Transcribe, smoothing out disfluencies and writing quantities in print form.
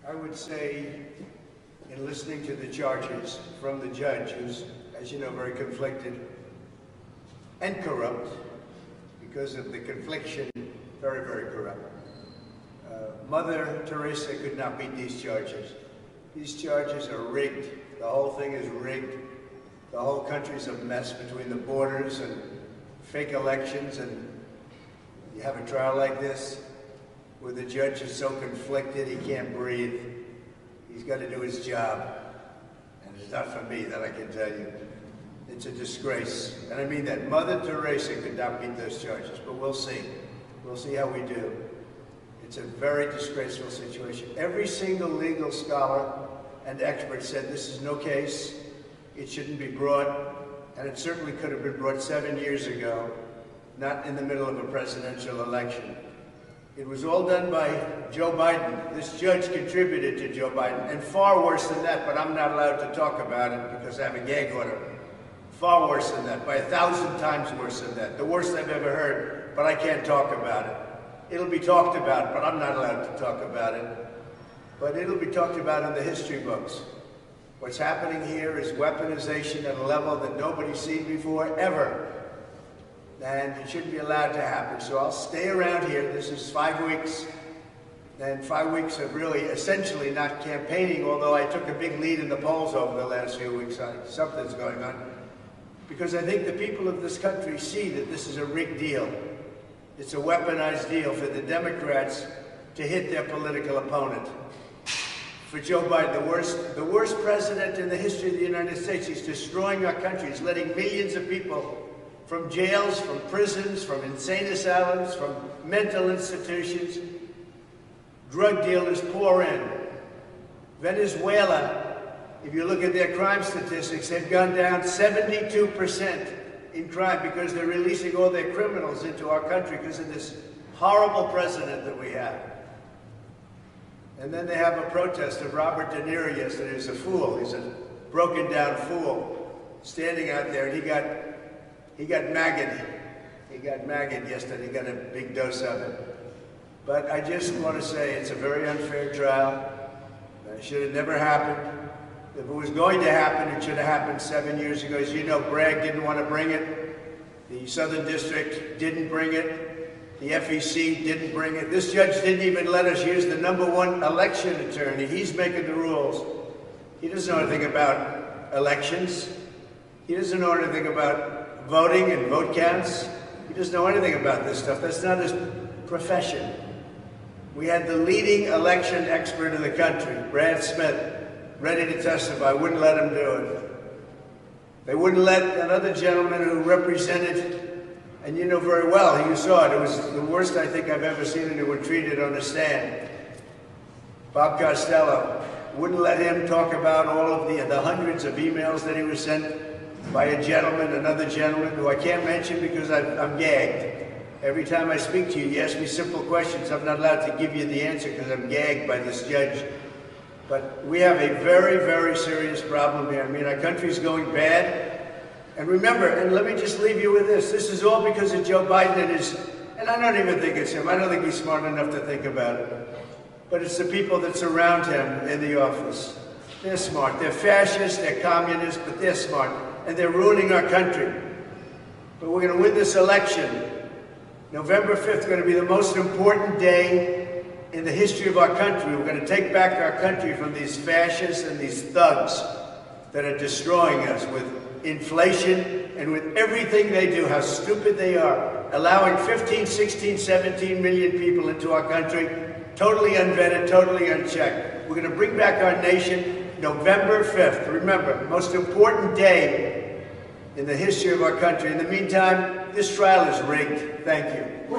I would say, in listening to the charges from the judge, who's, as you know, very conflicted and corrupt, because of the confliction, very, very corrupt. Mother Teresa could not beat these charges. These charges are rigged. The whole thing is rigged. The whole country's a mess between the borders and fake elections, and you have a trial like this where the judge is so conflicted he can't breathe. He's got to do his job, and it's not for me, that I can tell you. It's a disgrace, and I mean that. Mother Teresa could not beat those charges, but we'll see. We'll see how we do. It's a very disgraceful situation. Every single legal scholar and expert said this is no case, it shouldn't be brought, and it certainly could have been brought 7 years ago, not in the middle of a presidential election. It was all done by Joe Biden. This judge contributed to Joe Biden, and far worse than that, but I'm not allowed to talk about it because I have a gag order. Far worse than that, by 1,000 times worse than that. The worst I've ever heard, but I can't talk about it. It'll be talked about, but I'm not allowed to talk about it. But it'll be talked about in the history books. What's happening here is weaponization at a level that nobody's seen before, ever. And it shouldn't be allowed to happen. So I'll stay around here. This is 5 weeks. And 5 weeks of really essentially not campaigning, although I took a big lead in the polls over the last few weeks. Something's going on. Because I think the people of this country see that this is a rigged deal. It's a weaponized deal for the Democrats to hit their political opponent. For Joe Biden, the worst president in the history of the United States. He's destroying our country. He's letting millions of people from jails, from prisons, from insane asylums, from mental institutions, drug dealers pour in. Venezuela, if you look at their crime statistics, they've gone down 72% in crime because they're releasing all their criminals into our country because of this horrible president that we have. And then they have a protest of Robert De Niro yesterday. He's a fool. He's a broken down fool standing out there, and he got maggot. He got maggot yesterday. He got a big dose of it. But I just want to say it's a very unfair trial. It should have never happened. If it was going to happen, it should have happened 7 years ago. As you know, Bragg didn't want to bring it. The Southern District didn't bring it. The FEC didn't bring it. This judge didn't even let us use the #1 election attorney. He's making the rules. He doesn't know anything about elections. He doesn't know anything about voting and vote counts. He doesn't know anything about this stuff. That's not his profession. We had the leading election expert in the country, Brad Smith, ready to testify. Wouldn't let him do it. They wouldn't let another gentleman who represented, and you know very well, you saw it. It was the worst I think I've ever seen anyone treated on the stand. Bob Costello, wouldn't let him talk about all of the hundreds of emails that he was sent by a gentleman, another gentleman, who I can't mention because I'm gagged. Every time I speak to you, you ask me simple questions. I'm not allowed to give you the answer because I'm gagged by this judge. But we have a very, very serious problem here. I mean, our country's going bad. And remember, and let me just leave you with this. This is all because of Joe Biden and I don't even think it's him. I don't think he's smart enough to think about it. But it's the people that surround him in the office. They're smart. They're fascists, they're communists, but they're smart. And they're ruining our country. But we're going to win this election. November 5th is going to be the most important day in the history of our country. We're going to take back our country from these fascists and these thugs that are destroying us with inflation and with everything they do, how stupid they are, allowing 15, 16, 17 million people into our country, totally unvetted, totally unchecked. We're going to bring back our nation November 5th. Remember, most important day in the history of our country. In the meantime, this trial is rigged. Thank you.